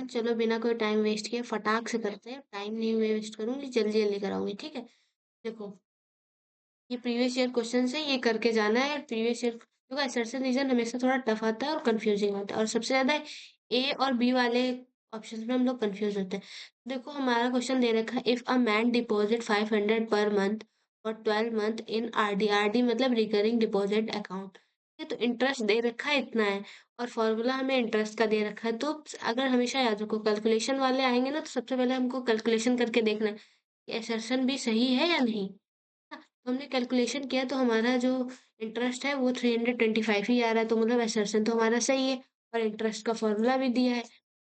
चलो बिना कोई टाइम वेस्ट किए फटाक से करते हैं। टाइम नहीं वेस्ट करूंगी, जल्दी जल्दी कराऊंगी, ठीक है। देखो, ये प्रीवियस ईयर क्वेश्चन है, ये करके जाना है। और प्रीवियस ईयर देखो, असर्शन रीजन हमेशा थोड़ा टफ आता है और कंफ्यूजिंग होता है, और सबसे ज्यादा ए और बी वाले ऑप्शन में हम लोग कंफ्यूज होते हैं। देखो, हमारा क्वेश्चन दे रखा है, if a man deposit 500 per month और 12 मंथ इन आरडी। आरडी मतलब रिकरिंग डिपॉजिट अकाउंट। ये तो इंटरेस्ट दे रखा है इतना है, और फॉर्मूला हमें इंटरेस्ट का दे रखा है। तो अगर हमेशा याद रखो, कैलकुलेशन वाले आएंगे ना, तो सबसे पहले हमको कैलकुलेशन करके देखना है कि असर्शन भी सही है या नहीं। हाँ, तो हमने कैलकुलेशन किया तो हमारा जो इंटरेस्ट है वो 325 ही आ रहा है, तो मतलब असर्शन तो हमारा सही है। और इंटरेस्ट का फॉर्मूला भी दिया है,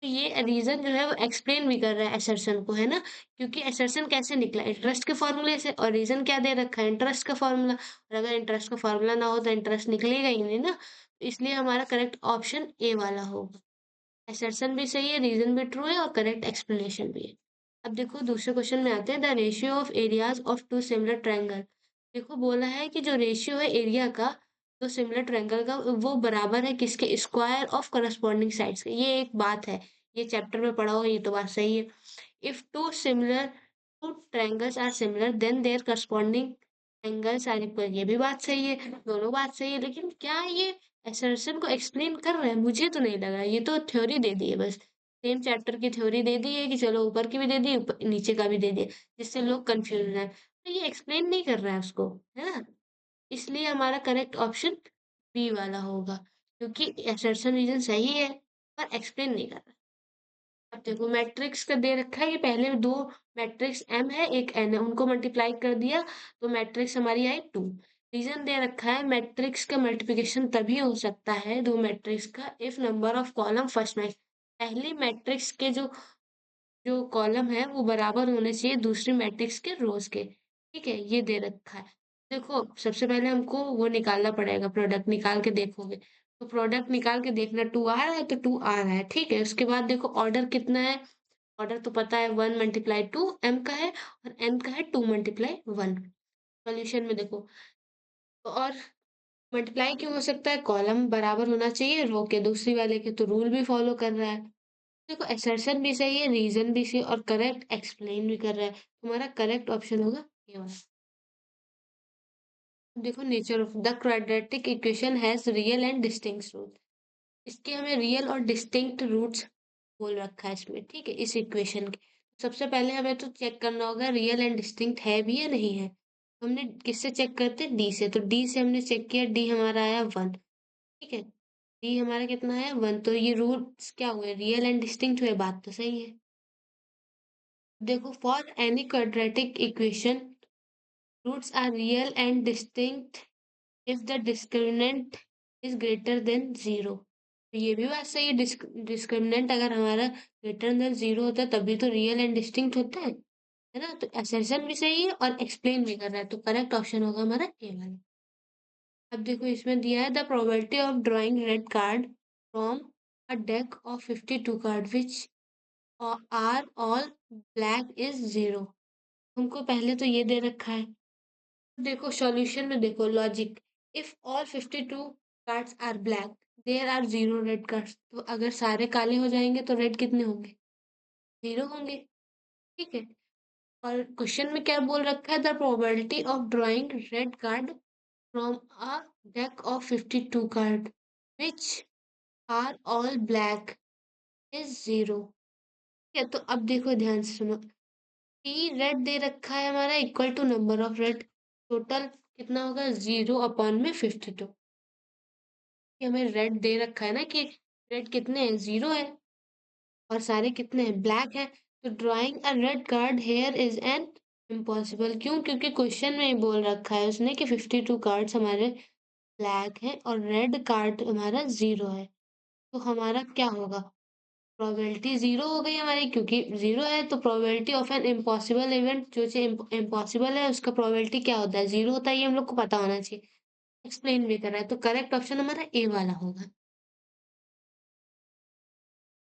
तो ये रीजन जो है वो एक्सप्लेन भी कर रहा है असर्शन को, है ना। क्योंकि असर्शन कैसे निकला, इंटरेस्ट के फॉर्मूले से, और रीजन क्या दे रखा है, इंटरेस्ट का फॉर्मूला। और अगर इंटरेस्ट का फॉर्मूला ना हो तो इंटरेस्ट निकलेगा ही नहीं ना, तो इसलिए हमारा करेक्ट ऑप्शन ए वाला होगा। असर्शन भी सही है, रीजन भी ट्रू है, और करेक्ट एक्सप्लेनेशन भी है। अब देखो, दूसरे क्वेश्चन में आते हैं, the ratio of areas of two similar triangle. देखो, बोला है कि जो रेशियो है एरिया का दो सिमिलर ट्रायंगल का, वो बराबर है किसके, स्क्वायर ऑफ करस्पॉन्डिंग साइड्स के। ये एक बात है, ये चैप्टर में पढ़ा हो, ये तो बात सही है। If two triangles are similar then their corresponding angles are equal. ये भी बात सही है, दोनों बात सही है, लेकिन क्या ये असर्शन को एक्सप्लेन कर रहा है? मुझे तो नहीं लगा, ये तो थ्योरी दे दी है बस। सेम चैप्टर की थ्योरी दे दी है कि चलो ऊपर की भी दे दी, नीचे का भी दे दिया, जिससे लोग कंफ्यूज हैं। तो ये एक्सप्लेन नहीं कर रहा है उसको, है ना। इसलिए हमारा करेक्ट ऑप्शन बी वाला होगा, क्योंकि असर्शन रीजन सही है पर एक्सप्लेन नहीं कर रहा। अब देखो, मैट्रिक्स का दे रखा है कि पहले दो मैट्रिक्स एम है, एक एन है, उनको मल्टीप्लाई कर दिया तो मैट्रिक्स हमारी आई 2। रीजन दे रखा है, मैट्रिक्स का मल्टीप्लिकेशन तभी हो सकता है दो मैट्रिक्स का, if number of column first match. पहली मैट्रिक्स के जो जो कॉलम है वो बराबर होने चाहिए दूसरी मैट्रिक्स के रोज के, ठीक है। ये दे रखा है। देखो, सबसे पहले हमको वो निकालना पड़ेगा, प्रोडक्ट निकाल के देखोगे तो प्रोडक्ट निकाल के देखना, 2 आ रहा है तो 2 आ रहा है, ठीक है। उसके बाद देखो, ऑर्डर कितना है, ऑर्डर तो पता है 1 × 2 एम का है, और एन का है 2 × 1। सॉल्यूशन में देखो, तो और मल्टीप्लाई क्यों हो सकता है, कॉलम बराबर होना चाहिए रो के दूसरी वाले के, तो रूल भी फॉलो कर रहा है। देखो, असर्शन भी सही है, रीजन भी सही, और करेक्ट एक्सप्लेन भी कर रहा है। तुम्हारा करेक्ट ऑप्शन होगा ये वाला। देखो, nature of the quadratic equation has real and distinct root. इसके हमें रियल और डिस्टिंक्ट रूट्स बोल रखा है इसमें, ठीक है, इस इक्वेशन के। सबसे पहले हमें तो चेक करना होगा रियल एंड डिस्टिंक्ट है भी या नहीं है। हमने किससे चेक करते हैं, डी से, तो डी से हमने चेक किया, डी हमारा आया 1, ठीक है। डी हमारा कितना है, 1, तो ये रूट्स क्या हुए, रियल एंड डिस्टिंक्ट हुए, बात तो सही है। देखो, for any quadratic equation roots are real and distinct if the discriminant is greater than 0। तो ये भी बात सही है, डिस्क्रिमिनेंट अगर हमारा ग्रेटर देन 0 होता है तभी तो रियल एंड डिस्टिंक्ट होता है ना। तो असर्शन भी सही है और एक्सप्लेन भी कर रहा है, तो करेक्ट ऑप्शन होगा हमारा ए वाला। अब देखो, इसमें दिया है, the probability of drawing red card from a deck of 52 card which are all black is 0। हमको पहले तो ये दे रखा है। देखो, सॉल्यूशन में देखो, logic, if all 52 cards are black there are 0 red cards. तो अगर सारे काले हो जाएंगे तो रेड कितने होंगे, 0 होंगे, ठीक है। और क्वेश्चन में क्या बोल रखा है, the probability of drawing red card from a deck of 52 card which are all black is 0, ठीक है। तो अब देखो, ध्यान से सुनो, टी रेड दे रखा है हमारा equal to number of red, total कितना होगा, 0/52। कि हमें रेड दे रखा है ना, कि रेड कितने हैं, 0 है, और सारे कितने हैं, ब्लैक है। तो drawing a red card here is an impossible. क्यों, क्योंकि क्वेश्चन में ही बोल रखा है उसने कि 52 कार्ड्स हमारे ब्लैक हैं और रेड कार्ड हमारा 0 है। तो हमारा क्या होगा, प्रोबेबिलिटी 0 हो गई हमारी, क्योंकि 0 है तो probability of an impossible event, जो चीज इम्पॉसिबल है उसका प्रोबेबिलिटी क्या होता है, 0 होता है, ये हम लोग को पता होना चाहिए। एक्सप्लेन भी कर रहा है, तो करेक्ट ऑप्शन हमारा ए वाला होगा।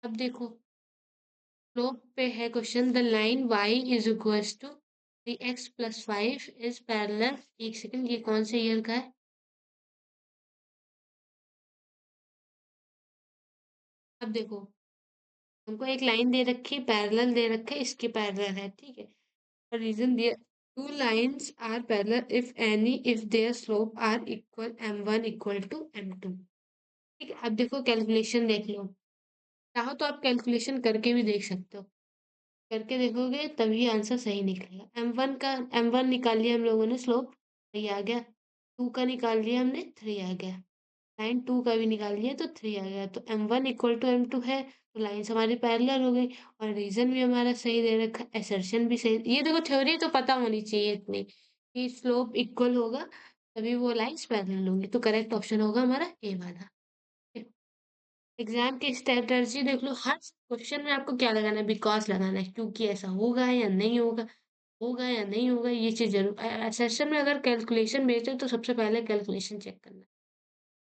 अब देखो, स्लोप पे है question, the line y is equals to 3x + 5 is parallel. एक सेकंड, ये कौन से ईयर का है, अब देखो, हमको एक लाइन दे रखी, पैरेलल दे रखा है, इसके पैरेलल है, ठीक है? और रीज़न दिया, 2 lines are parallel if any if their slope are equal m1 equal to m2। ठीक है? अब देखो कैलकुलेशन देख लो। चाहो तो आप कैलकुलेशन करके भी देख सकते हो। करके देखोगे तभी आंसर सही निकलेगा। m1 निकाल लिया हम लोगों ने स्लोप, 3 आ गया। 2 का निकाल लिया हमने, 3 आ गया। लाइन 2 का भी निकाल लिया तो 3 आ गया। तो m1 इक्वल टू m2 है, तो लाइन्स हमारी पैरेलल हो गई और रीजन भी हमारा सही दे रखा है, असर्शन भी सही। ये देखो थ्योरी तो पता होनी चाहिए इतनी कि स्लोप इक्वल होगा तभी वो लाइन्स पैरेलल होंगी। तो करेक्ट ऑप्शन होगा हमारा ए वाला। एग्जाम की स्ट्रेटर्जी देख लो, हर क्वेश्चन में आपको क्या लगाना है, बिकॉज लगाना है, क्योंकि ऐसा होगा या नहीं होगा, होगा या नहीं होगा, ये चीज जरूर। सेशन में अगर कैलकुलेशन भेजते हैं तो सबसे पहले कैलकुलेशन चेक करना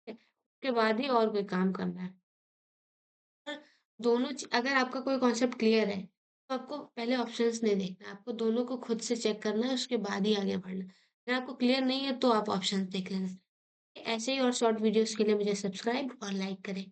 है, उसके बाद ही और कोई काम करना है। और अगर आपका कोई कॉन्सेप्ट क्लियर है तो आपको पहले ऑप्शंस नहीं देखना है, आपको दोनों को खुद से चेक करना है, उसके बाद ही आगे बढ़ना है। अगर आपको क्लियर नहीं है तो आप ऑप्शंस देख लेना। ऐसे ही और शॉर्ट वीडियोस के लिए मुझे सब्सक्राइब और लाइक करें।